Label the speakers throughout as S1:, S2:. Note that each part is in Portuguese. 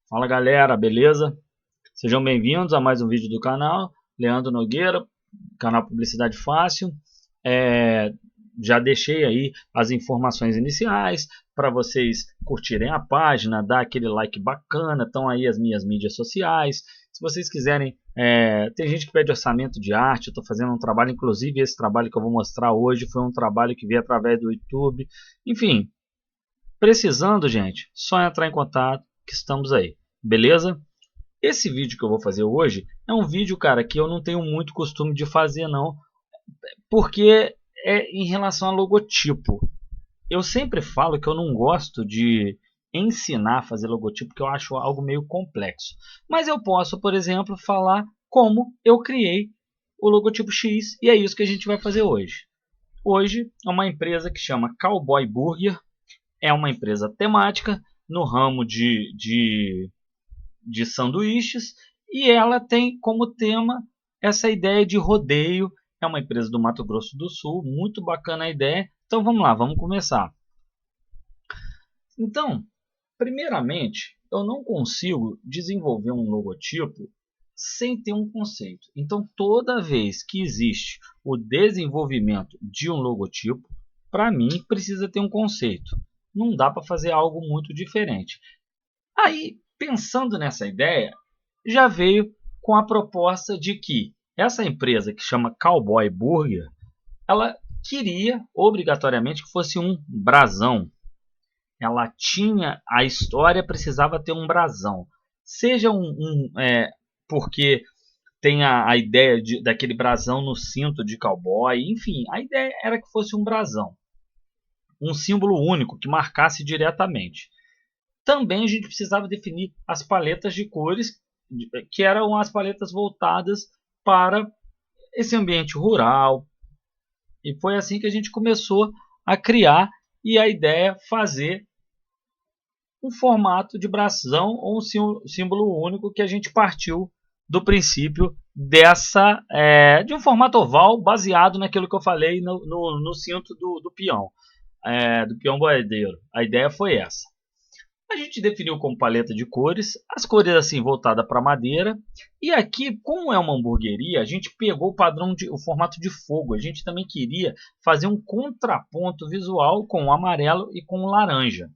S1: Fala galera, beleza? Sejam bem-vindos a mais um vídeo do canal. Leandro Nogueira, canal Publicidade Fácil. É, Já deixei aí as informações iniciais para vocês curtirem a página, dar aquele like bacana. Estão aí as minhas mídias sociais. Se vocês quiserem, tem gente que pede orçamento de arte. Eu estou fazendo um trabalho, inclusive esse trabalho que eu vou mostrar hoje foi um trabalho que veio através do YouTube. Enfim, precisando, gente, só entrar em contato que estamos aí, beleza? Esse vídeo que eu vou fazer hoje é um vídeo, cara, que eu não tenho muito costume de fazer não, porque é em relação a logotipo. Eu sempre falo que eu não gosto de ensinar a fazer logotipo, porque eu acho algo meio complexo. Mas eu posso, por exemplo, falar como eu criei o logotipo X, e é isso que a gente vai fazer hoje. Hoje é uma empresa que chama Cowboy Burger, é uma empresa temática no ramo de sanduíches e ela tem como tema essa ideia de rodeio. É uma empresa do Mato Grosso do Sul, muito bacana a ideia. Então vamos lá, vamos começar. Então, primeiramente, eu não consigo desenvolver um logotipo sem ter um conceito. Então, toda vez que existe o desenvolvimento de um logotipo, para mim precisa ter um conceito. Não dá para fazer algo muito diferente. Aí, pensando nessa ideia, já veio com a proposta de que essa empresa que chama Cowboy Burger, ela queria obrigatoriamente que fosse um brasão. Ela tinha a história, precisava ter um brasão. Seja porque tem a ideia daquele brasão no cinto de cowboy, enfim, a ideia era que fosse um brasão, um símbolo único que marcasse diretamente. Também a gente precisava definir as paletas de cores, que eram as paletas voltadas para esse ambiente rural. E foi assim que a gente começou a criar e a ideia fazer um formato de brasão ou um símbolo único, que a gente partiu do princípio de um formato oval baseado naquilo que eu falei no cinto do peão, do peão boiadeiro. A ideia foi essa. A gente definiu como paleta de cores, as cores assim voltada para madeira. E aqui, como é uma hamburgueria, a gente pegou o formato de fogo. A gente também queria fazer um contraponto visual com o amarelo e com o laranja.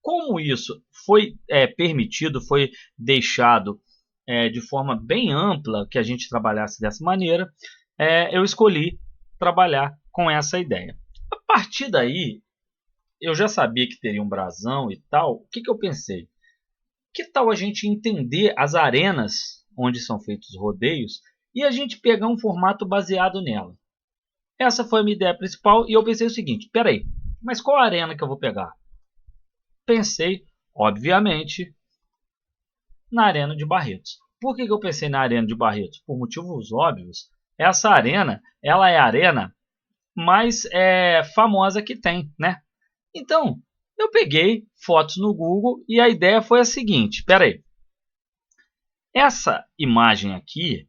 S1: Como isso foi permitido, foi deixado de forma bem ampla que a gente trabalhasse dessa maneira, eu escolhi trabalhar com essa ideia. A partir daí, eu já sabia que teria um brasão e tal. O que eu pensei? Que tal a gente entender as arenas onde são feitos os rodeios e a gente pegar um formato baseado nela? Essa foi a minha ideia principal e eu pensei o seguinte: peraí, mas qual arena que eu vou pegar? Pensei, obviamente, na Arena de Barretos. Por que eu pensei na Arena de Barretos? Por motivos óbvios. Essa arena, ela é a arena mais famosa que tem, né? Então, eu peguei fotos no Google e a ideia foi a seguinte: espera aí, essa imagem aqui,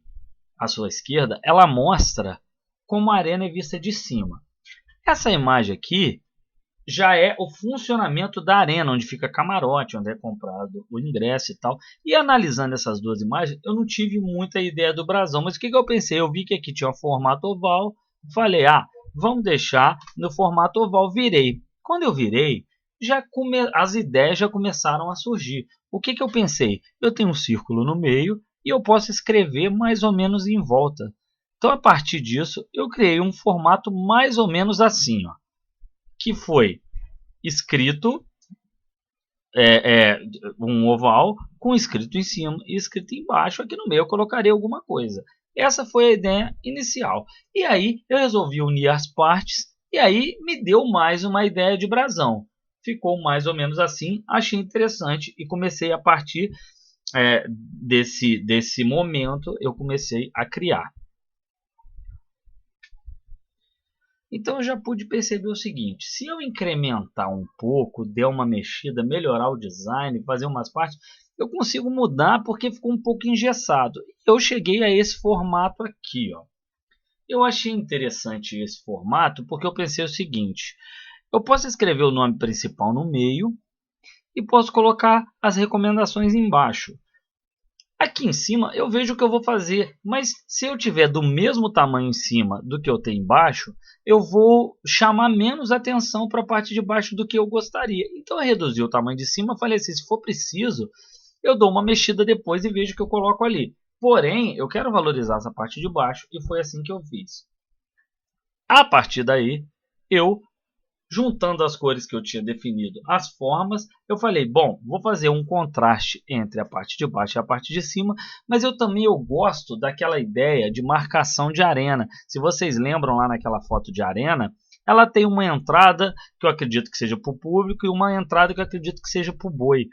S1: à sua esquerda, ela mostra como a arena é vista de cima. Essa imagem aqui já é o funcionamento da arena, onde fica camarote, onde é comprado o ingresso e tal. E analisando essas duas imagens, eu não tive muita ideia do brasão, mas o que eu pensei? Eu vi que aqui tinha um formato oval, falei, vamos deixar no formato oval, virei. Quando eu virei, as ideias já começaram a surgir. O que eu pensei? Eu tenho um círculo no meio e eu posso escrever mais ou menos em volta. Então, a partir disso, eu criei um formato mais ou menos assim, ó, que foi escrito um oval com escrito em cima e escrito embaixo. Aqui no meio eu colocarei alguma coisa. Essa foi a ideia inicial. E aí eu resolvi unir as partes e aí me deu mais uma ideia de brasão. Ficou mais ou menos assim, achei interessante e comecei a partir desse momento eu comecei a criar. Então eu já pude perceber o seguinte: se eu incrementar um pouco, der uma mexida, melhorar o design, fazer umas partes, eu consigo mudar porque ficou um pouco engessado. Eu cheguei a esse formato aqui, ó. Eu achei interessante esse formato porque eu pensei o seguinte: eu posso escrever o nome principal no meio e posso colocar as recomendações embaixo. Aqui em cima eu vejo o que eu vou fazer, mas se eu tiver do mesmo tamanho em cima do que eu tenho embaixo, eu vou chamar menos atenção para a parte de baixo do que eu gostaria. Então eu reduzi o tamanho de cima, falei assim, se for preciso, eu dou uma mexida depois e vejo o que eu coloco ali. Porém, eu quero valorizar essa parte de baixo e foi assim que eu fiz. A partir daí, eu juntando as cores que eu tinha definido, as formas, eu falei, bom, vou fazer um contraste entre a parte de baixo e a parte de cima, mas eu gosto daquela ideia de marcação de arena. Se vocês lembram lá naquela foto de arena, ela tem uma entrada que eu acredito que seja para o público e uma entrada que eu acredito que seja para o boi.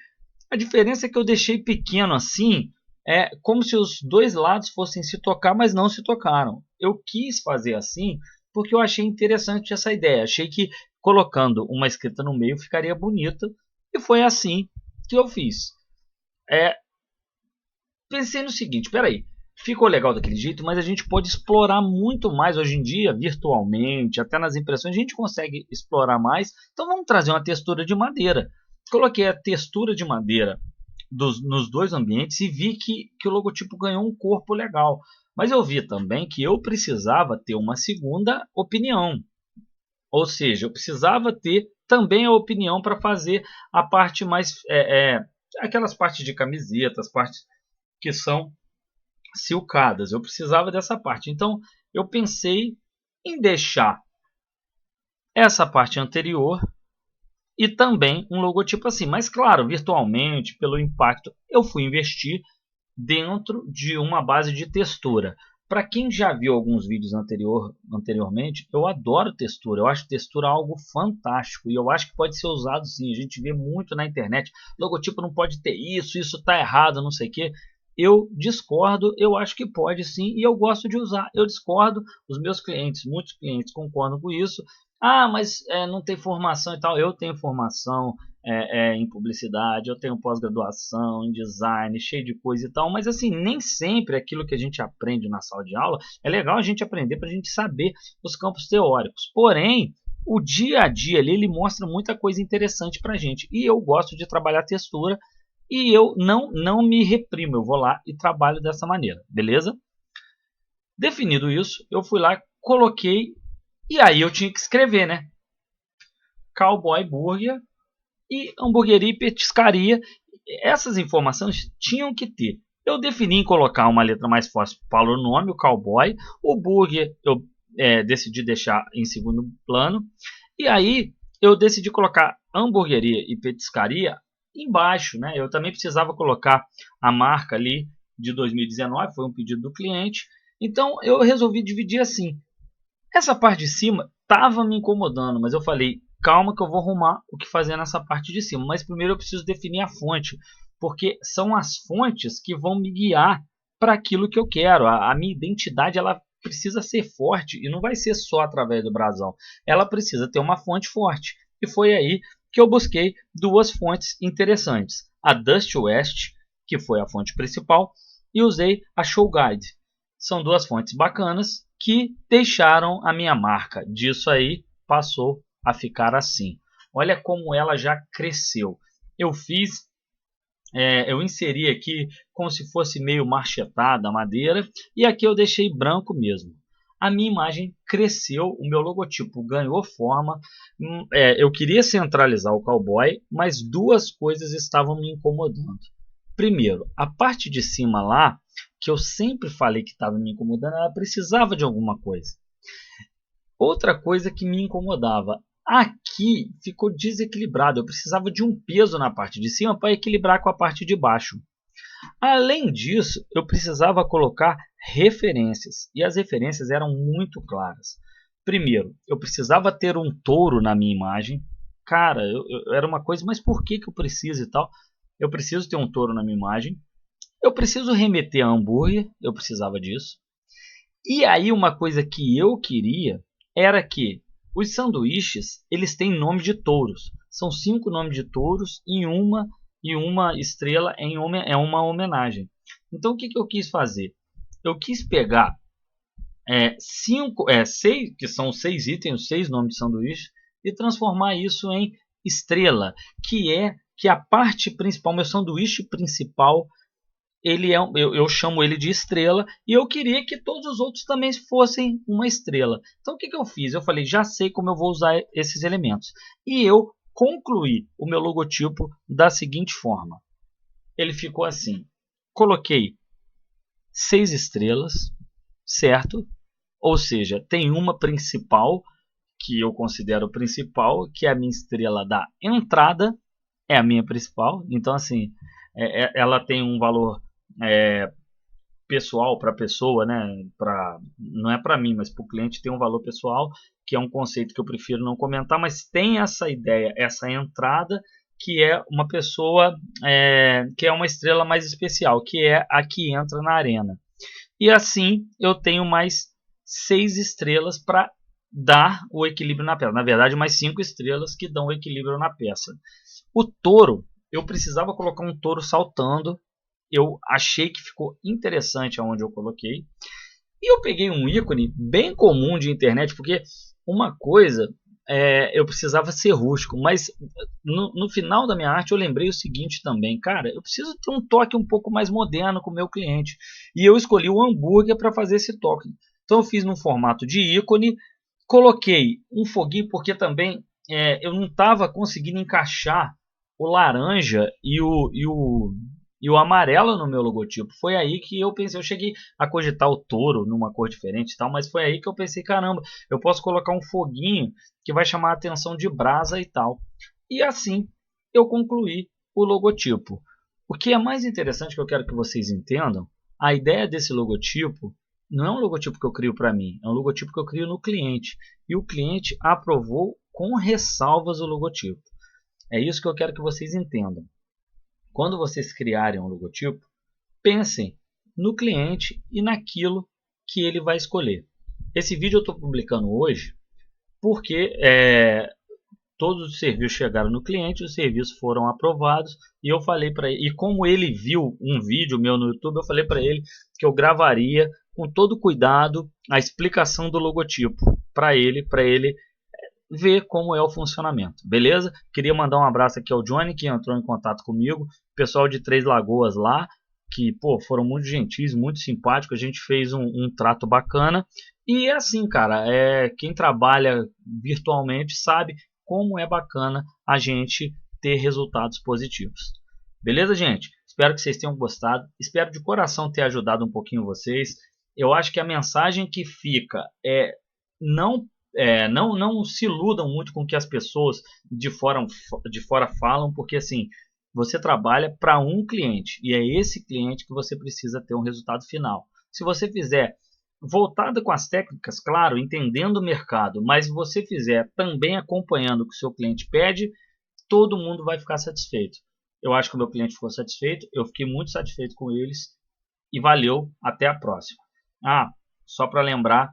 S1: A diferença é que eu deixei pequeno assim, é como se os dois lados fossem se tocar, mas não se tocaram. Eu quis fazer assim porque eu achei interessante essa ideia. Achei que colocando uma escrita no meio ficaria bonita e foi assim que eu fiz. Pensei no seguinte, espera aí, ficou legal daquele jeito, mas a gente pode explorar muito mais hoje em dia, virtualmente, até nas impressões a gente consegue explorar mais. Então vamos trazer uma textura de madeira. Coloquei a textura de madeira nos dois ambientes e vi que o logotipo ganhou um corpo legal. Mas eu vi também que eu precisava ter uma segunda opinião. Ou seja, eu precisava ter também a opinião para fazer a parte mais... aquelas partes de camiseta, as partes que são silcadas. Eu precisava dessa parte. Então, eu pensei em deixar essa parte anterior e também um logotipo assim. Mas, claro, virtualmente, pelo impacto, eu fui investir dentro de uma base de textura. Para quem já viu alguns vídeos anteriormente, eu adoro textura. Eu acho textura algo fantástico e eu acho que pode ser usado sim. A gente vê muito na internet. Logotipo não pode ter isso, isso está errado, não sei o que. Eu discordo, eu acho que pode sim e eu gosto de usar. Eu discordo, os meus clientes, muitos clientes concordam com isso. Ah, mas não tem formação e tal. Eu tenho formação em publicidade, eu tenho pós-graduação em design, cheio de coisa e tal, mas assim, nem sempre aquilo que a gente aprende na sala de aula é legal a gente aprender para a gente saber os campos teóricos. Porém, o dia a dia ali, ele mostra muita coisa interessante para a gente e eu gosto de trabalhar textura e eu não me reprimo, eu vou lá e trabalho dessa maneira, beleza? Definido isso, eu fui lá, coloquei e aí eu tinha que escrever, né? Cowboy Burger e hamburgueria e petiscaria. Essas informações tinham que ter. Eu defini em colocar uma letra mais forte para o nome, o cowboy. O burger eu decidi deixar em segundo plano. E aí eu decidi colocar hamburgueria e petiscaria embaixo, né? Eu também precisava colocar a marca ali de 2019, foi um pedido do cliente. Então eu resolvi dividir assim. Essa parte de cima estava me incomodando, mas eu falei, calma que eu vou arrumar o que fazer nessa parte de cima. Mas primeiro eu preciso definir a fonte, porque são as fontes que vão me guiar para aquilo que eu quero. A minha identidade ela precisa ser forte e não vai ser só através do brasão. Ela precisa ter uma fonte forte. E foi aí que eu busquei duas fontes interessantes. A Dust West, que foi a fonte principal, e usei a Show Guide. São duas fontes bacanas que deixaram a minha marca. Disso aí passou a ficar assim. Olha como ela já cresceu. Eu inseri aqui como se fosse meio marchetada a madeira e aqui eu deixei branco mesmo. A minha imagem cresceu, o meu logotipo ganhou forma. Eu queria centralizar o cowboy, mas duas coisas estavam me incomodando. Primeiro, a parte de cima lá, que eu sempre falei que estava me incomodando, ela precisava de alguma coisa. Outra coisa que me incomodava, aqui ficou desequilibrado, eu precisava de um peso na parte de cima para equilibrar com a parte de baixo. Além disso, eu precisava colocar referências, e as referências eram muito claras. Primeiro, eu precisava ter um touro na minha imagem. Cara, era uma coisa, mas por que eu preciso e tal? Eu preciso ter um touro na minha imagem. Eu preciso remeter a hambúrguer, eu precisava disso. E aí uma coisa que eu queria era que os sanduíches, eles têm nome de touros. São 5 nomes de touros e uma estrela é uma homenagem. Então o que eu quis fazer? Eu quis pegar 6, que são 6 itens, 6 nomes de sanduíche, e transformar isso em estrela, que é que a parte principal, meu sanduíche principal, ele é, eu chamo ele de estrela, e eu queria que todos os outros também fossem uma estrela. Então o que eu fiz? Eu falei, já sei como eu vou usar esses elementos. E eu concluí o meu logotipo da seguinte forma. Ele ficou assim. Coloquei 6 estrelas, certo? Ou seja, tem uma principal, que eu considero principal, que é a minha estrela da entrada, é a minha principal. Então assim, ela tem um valor pessoal para a pessoa, né? Não é para mim, mas para o cliente tem um valor pessoal, que é um conceito que eu prefiro não comentar, mas tem essa ideia, essa entrada, que é uma pessoa, que é uma estrela mais especial, que é a que entra na arena. E assim eu tenho mais 6 estrelas para dar o equilíbrio na peça. Na verdade, mais 5 estrelas que dão o equilíbrio na peça. O touro, eu precisava colocar um touro saltando. Eu achei que ficou interessante aonde eu coloquei. E eu peguei um ícone bem comum de internet, porque uma coisa, eu precisava ser rústico, mas no final da minha arte eu lembrei o seguinte também, cara, eu preciso ter um toque um pouco mais moderno com o meu cliente. E eu escolhi o hambúrguer para fazer esse toque. Então eu fiz num formato de ícone, coloquei um foguinho, porque também eu não estava conseguindo encaixar o laranja e o amarelo no meu logotipo. Foi aí que eu pensei, eu cheguei a cogitar o touro numa cor diferente e tal, mas foi aí que eu pensei, caramba, eu posso colocar um foguinho que vai chamar a atenção de brasa e tal. E assim eu concluí o logotipo. O que é mais interessante que eu quero que vocês entendam, a ideia desse logotipo não é um logotipo que eu crio para mim, é um logotipo que eu crio no cliente. E o cliente aprovou com ressalvas o logotipo. É isso que eu quero que vocês entendam. Quando vocês criarem um logotipo, pensem no cliente e naquilo que ele vai escolher. Esse vídeo eu estou publicando hoje porque todos os serviços chegaram no cliente, os serviços foram aprovados e eu falei para ele, e como ele viu um vídeo meu no YouTube, eu falei para ele que eu gravaria com todo cuidado a explicação do logotipo para ele ver como é o funcionamento, beleza? Queria mandar um abraço aqui ao Johnny, que entrou em contato comigo, pessoal de Três Lagoas lá, que foram muito gentis, muito simpáticos, a gente fez um trato bacana. E é assim, cara, quem trabalha virtualmente sabe como é bacana a gente ter resultados positivos. Beleza, gente? Espero que vocês tenham gostado, espero de coração ter ajudado um pouquinho vocês. Eu acho que a mensagem que fica não não se iludam muito com o que as pessoas de fora falam, porque assim, você trabalha para um cliente e é esse cliente que você precisa ter um resultado final. Se você fizer voltado com as técnicas, claro, entendendo o mercado, mas se você fizer também acompanhando o que o seu cliente pede, todo mundo vai ficar satisfeito. Eu acho que o meu cliente ficou satisfeito, eu fiquei muito satisfeito com eles e valeu, até a próxima. Só para lembrar,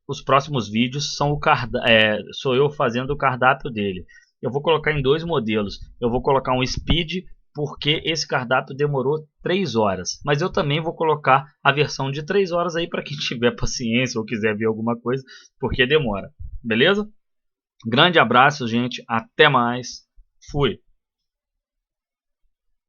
S1: os próximos vídeos sou eu fazendo o cardápio dele. Eu vou colocar em 2 modelos. Eu vou colocar um Speed, porque esse cardápio demorou 3 horas. Mas eu também vou colocar a versão de 3 horas aí para quem tiver paciência ou quiser ver alguma coisa, porque demora. Beleza? Grande abraço, gente. Até mais. Fui.